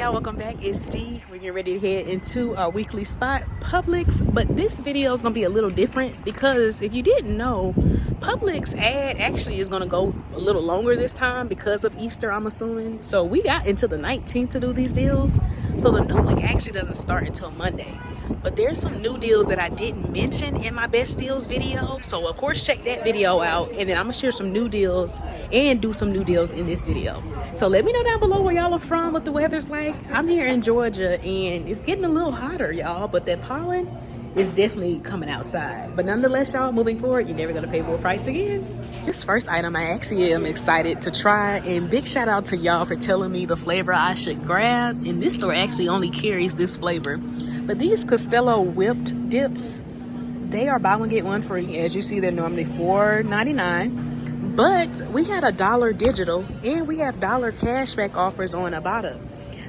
Y'all, welcome back. It's D. We're getting ready to head into our weekly spot, Publix. But this video is going to be a little different because if you didn't know, Publix ad actually is going to go a little longer this time because of Easter, I'm assuming. So we got until the 19th to do these deals. So the new week actually doesn't start until Monday. But there's some new deals that I didn't mention in my best deals video. So of course, check that video out. And then I'm going to share some new deals and do some new deals in this video. So let me know down below where y'all are from, what the weather's like. I'm here in Georgia and it's getting a little hotter, y'all. But that pollen is definitely coming outside. But nonetheless, y'all, moving forward, you're never going to pay full price again. This first item I actually am excited to try. And big shout out to y'all for telling me the flavor I should grab. And this store actually only carries this flavor. But these Castello whipped dips, they are buy one get one free. As you see, they're normally $4.99, but we had $1 digital and we have $1 cashback offers on Ibotta.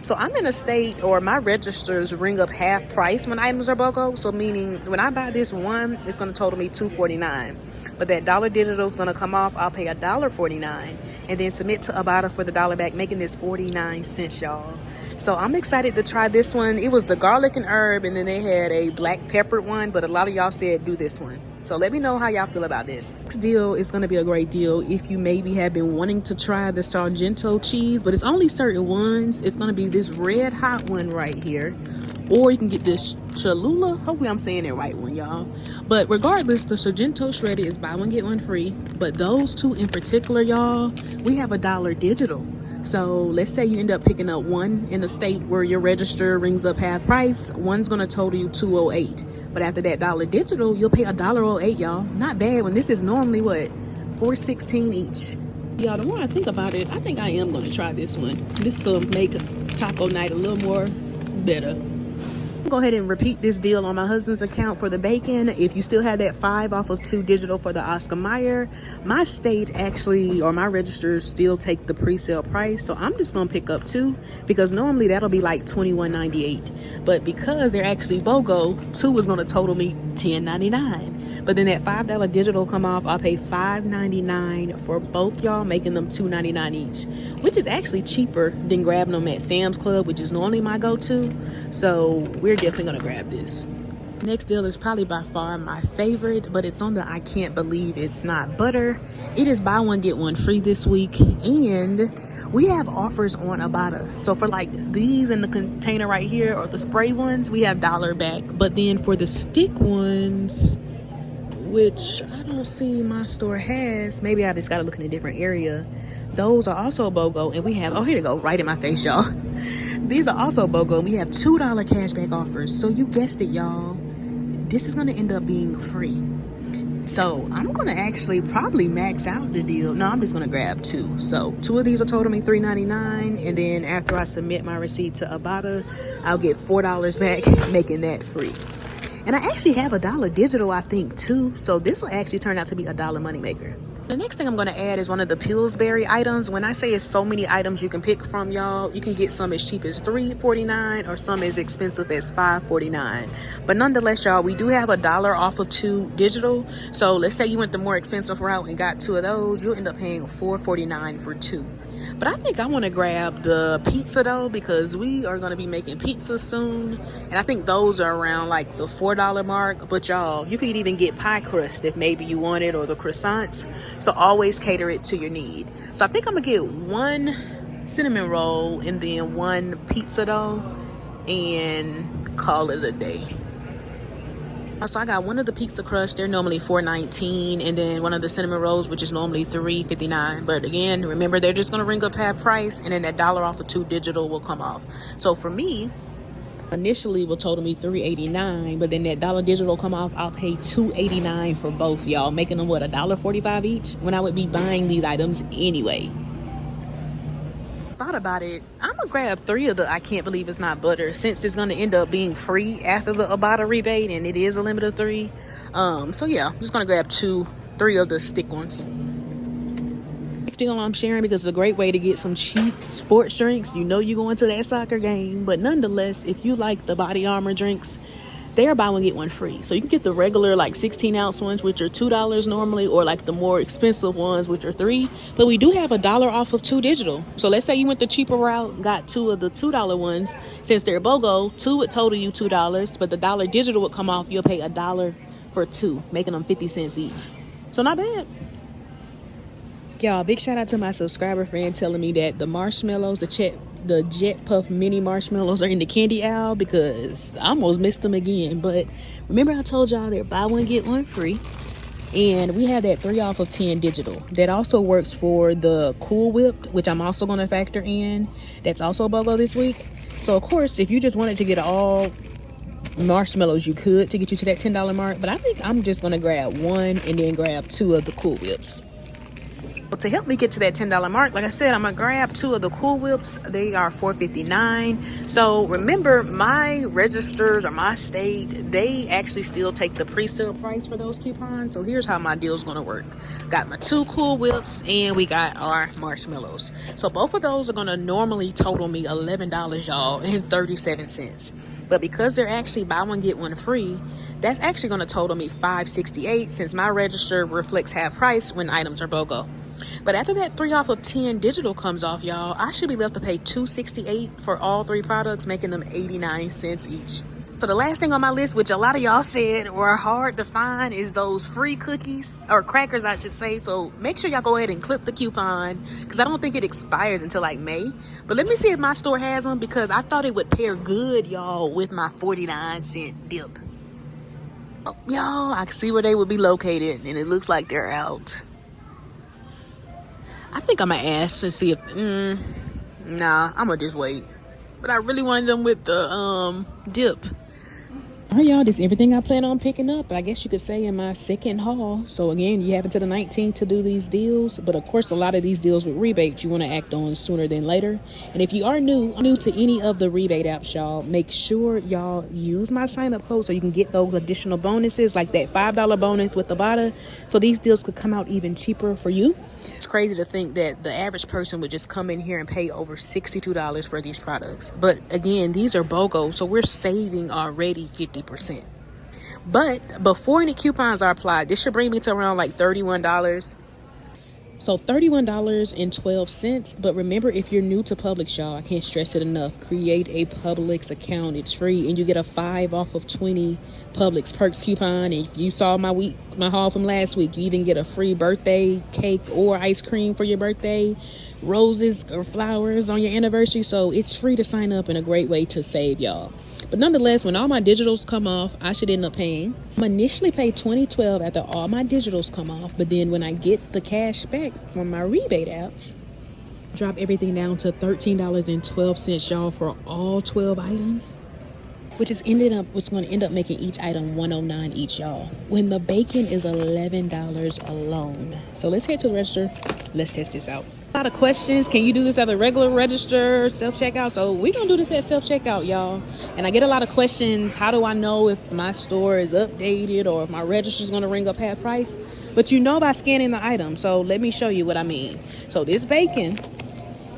So I'm in a state, or my registers ring up half price when items are BOGO. So meaning when I buy this one, it's going to total me $2.49. But that $1 digital is going to come off. I'll pay $1.49 and then submit to Ibotta for the $1 back, making this 49 cents, y'all. So I'm excited to try this one. It was the garlic and herb, and then they had a black peppered one, but a lot of y'all said do this one. So let me know how y'all feel about this. Next deal is going to be a great deal if you maybe have been wanting to try the Sargento cheese, but it's only certain ones. It's going to be this red hot one right here, or you can get this Cholula. Hopefully I'm saying it right one, y'all. But regardless, the Sargento shredded is buy one get one free. But those two in particular, y'all, we have $1 digital. So let's say you end up picking up one in a state where your register rings up half price. One's going to total you $2.08. But after that $1 digital, you'll pay $1.08, y'all. Not bad when this is normally what? $4.16 each. Y'all, the more I think about it, I think I am going to try this one. This will make taco night a little more better. Go ahead and repeat this deal on my husband's account for the bacon. If you still have that 5 off of 2 digital for the Oscar Mayer, my state actually, or my registers still take the pre-sale price. So I'm just gonna pick up 2 because normally that'll be like $21.98. But because they're actually BOGO, 2 is gonna total me $10.99. But then that $5 digital come off, I'll pay $5.99 for both, y'all, making them $2.99 each, which is actually cheaper than grabbing them at Sam's Club, which is normally my go-to. So we're definitely gonna grab this. Next deal is probably by far my favorite, but it's on the I can't believe it's not butter. It is buy one get one free this week, and we have offers on Ibotta. So for like these in the container right here, or the spray ones, we have $1 back. But then for the stick ones, which I don't see my store has, maybe I just gotta look in a different area, those are also BOGO, and we have, oh, here to go, right in my face, y'all. These are also BOGO, and we have $2 cashback offers. So you guessed it, y'all, this is gonna end up being free. So I'm gonna actually probably max out the deal. No, I'm just gonna grab 2. So 2 of these will total me $3.99, and then after I submit my receipt to Ibotta, I'll get $4 back, making that free. And I actually have $1 digital, I think, too. So this will actually turn out to be $1 moneymaker. The next thing I'm going to add is one of the Pillsbury items. When I say it's so many items you can pick from, y'all, you can get some as cheap as $3.49 or some as expensive as $5.49. But nonetheless, y'all, we do have $1 off of 2 digital. So let's say you went the more expensive route and got 2 of those, you'll end up paying $4.49 for 2. But I think I want to grab the pizza though, because we are going to be making pizza soon. And I think those are around like the $4 mark. But y'all, you could even get pie crust if maybe you want it, or the croissants. So always cater it to your need. So I think I'm going to get 1 cinnamon roll and then 1 pizza dough and call it a day. So I got one of the pizza crust, they're normally $4.19, and then one of the cinnamon rolls, which is normally $3.59. But again, remember, they're just gonna ring up half price, and then that $1 off of 2 digital will come off. So for me, initially will total me $3.89, but then that $1 digital come off, I'll pay $2.89 for both, y'all, making them what, $1.45 each, when I would be buying these items anyway. Thought about it, I'm gonna grab 3 of the I can't believe it's not butter, since it's gonna end up being free after the Ibotta rebate, and it is a limit of 3. So yeah, I'm just gonna grab 3 of the stick ones. Next deal I'm sharing because it's a great way to get some cheap sports drinks. You know you're going to that soccer game, but nonetheless, if you like the Bodyarmor drinks, they are buy one get one free. So you can get the regular like 16-ounce ones, which are $2 normally, or like the more expensive ones, which are $3. But we do have $1 off of 2 digital. So let's say you went the cheaper route, got 2 of the $2 ones. Since they're BOGO, 2 would total you $2, but the $1 digital would come off. You'll pay $1 for 2, making them 50 cents each. So not bad. Y'all, big shout out to my subscriber friend telling me that the marshmallows, the Jet Puff mini marshmallows are in the candy aisle, because I almost missed them again. But remember I told y'all they're buy one get one free, and we have that 3 off of 10 digital. That also works for the Cool Whipped, which I'm also going to factor in. That's also BOGO this week. So of course, if you just wanted to get all marshmallows, you could, to get you to that $10 mark. But I think I'm just going to grab 1 and then grab 2 of the Cool Whips. To help me get to that $10 mark, like I said, I'm gonna grab 2 of the Cool Whips. They are $4.59. So remember, my registers or my state, they actually still take the pre-sale price for those coupons. So here's how my deal's gonna work. Got my 2 Cool Whips, and we got our marshmallows. So both of those are gonna normally total me $11, y'all, and 37 cents. But because they're actually buy one get one free, that's actually gonna total me $5.68, since my register reflects half price when items are BOGO. But after that 3 off of 10 digital comes off, y'all, I should be left to pay $2.68 for all 3 products, making them 89 cents each. So the last thing on my list, which a lot of y'all said were hard to find, is those free cookies, or crackers, I should say. So make sure y'all go ahead and clip the coupon, because I don't think it expires until like May. But let me see if my store has them, because I thought it would pair good, y'all, with my 49-cent dip. Oh, y'all, I can see where they would be located, and it looks like they're out. I think I'm gonna ask and see if nah, I'm gonna just wait. But I really wanted them with the dip. All right, y'all, this is everything I plan on picking up, I guess you could say, in my second haul. So again, you have until the 19th to do these deals, but of course a lot of these deals with rebates you want to act on sooner than later. And if you are new to any of the rebate apps, y'all, make sure y'all use my sign up code so you can get those additional bonuses, like that $5 bonus with the BODA, so these deals could come out even cheaper for you. It's crazy to think that the average person would just come in here and pay over $62 for these products. But again, these are BOGO, so we're saving already 50%. But before any coupons are applied, this should bring me to around like $31. So $31.12. But remember, if you're new to Publix, y'all, I can't stress it enough, create a Publix account. It's free, and you get a 5 off of 20 Publix Perks coupon. And if you saw my haul from last week, you even get a free birthday cake or ice cream for your birthday, roses or flowers on your anniversary. So it's free to sign up, and a great way to save, y'all. But nonetheless, when all my digitals come off, I should end up paying. I'm initially pay $20.12 after all my digitals come off, but then when I get the cash back from my rebate apps, drop everything down to $13.12, y'all, for all 12 items, which is going to end up making each item $109 each, y'all, when the bacon is $11 alone. So let's head to the register. Let's test this out. A lot of questions. Can you do this at the regular register, self-checkout? So we're gonna do this at self-checkout, y'all. And I get a lot of questions. How do I know if my store is updated or if my register is gonna ring up half price? But you know by scanning the item. So let me show you what I mean. So this bacon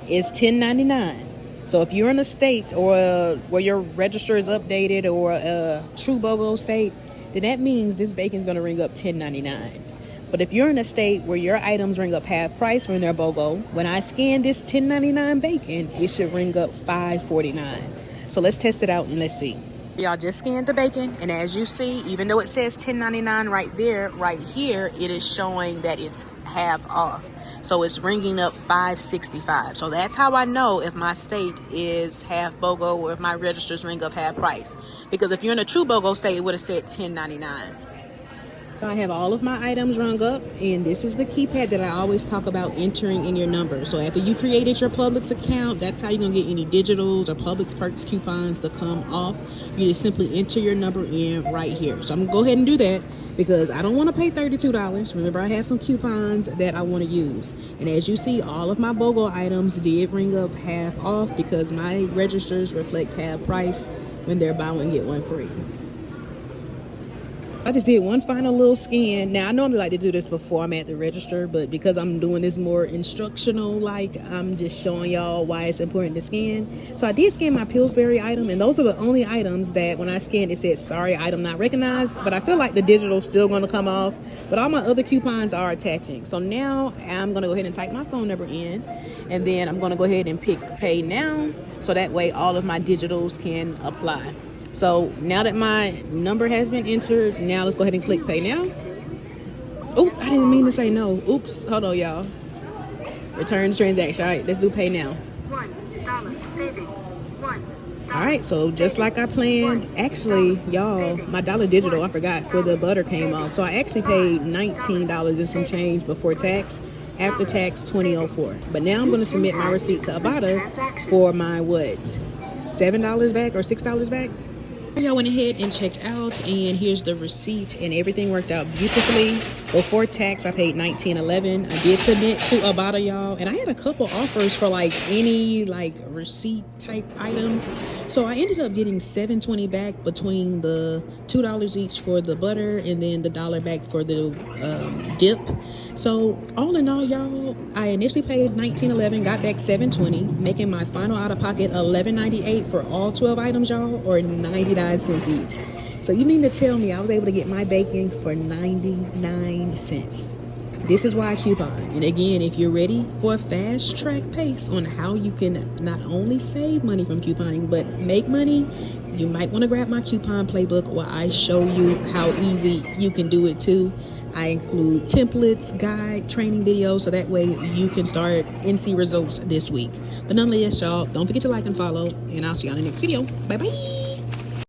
is $10.99. So if you're in a state or where your register is updated, or a true BOGO state, then that means this bacon's gonna ring up $10.99. But if you're in a state where your items ring up half price when they're BOGO, when I scan this $10.99 bacon, it should ring up $5.49. So let's test it out and let's see. Y'all, just scanned the bacon, and as you see, even though it says $10.99 right there, right here, it is showing that it's half off. So it's ringing up $5.65. So that's how I know if my state is half BOGO or if my registers ring up half price. Because if you're in a true BOGO state, it would have said $10.99. I have all of my items rung up, and this is the keypad that I always talk about entering in your number. So after you created your Publix account, that's how you're going to get any digitals or Publix Perks coupons to come off. You just simply enter your number in right here. So I'm going to go ahead and do that, because I don't want to pay $32. Remember, I have some coupons that I want to use. And as you see, all of my BOGO items did ring up half off, because my registers reflect half price when they're buy one get one free. I just did one final little scan. Now, I normally like to do this before I'm at the register, but because I'm doing this more instructional, like, I'm just showing y'all why it's important to scan. So I did scan my Pillsbury item, and those are the only items that when I scanned, it said, sorry, item not recognized. But I feel like the digital's still going to come off, but all my other coupons are attaching. So now I'm going to go ahead and type my phone number in, and then I'm going to go ahead and pick pay now, so that way all of my digitals can apply. So now that my number has been entered, now let's go ahead and click pay now. Oh, I didn't mean to say no. Oops, hold on, y'all. Return the transaction. All right, let's do pay now. $1 savings. All right, so just like I planned, actually, y'all, my dollar digital, I forgot, for the butter came off. So I actually paid $19 and some change before tax. After tax, $20.04. But now I'm going to submit my receipt to Ibotta for my, what, $7 back or $6 back? Y'all went ahead and checked out, and here's the receipt, and everything worked out beautifully. Before tax, I paid $19.11. I did submit to Ibotta, y'all, and I had a couple offers for like any like receipt type items. So I ended up getting $7.20 back between the $2 each for the butter and then the $1 back for the dip. So all in all, y'all, I initially paid $19.11, got back $7.20, making my final out of pocket $11.98 for all 12 items, y'all, or 99 cents each. So you mean to tell me I was able to get my bacon for 99 cents? This is why I coupon. And again, if you're ready for a fast track pace on how you can not only save money from couponing, but make money, you might want to grab my coupon playbook where I show you how easy you can do it too. I include templates, guide, training videos, so that way you can start and see results this week. But nonetheless, y'all, don't forget to like and follow, and I'll see you on the next video. Bye-bye.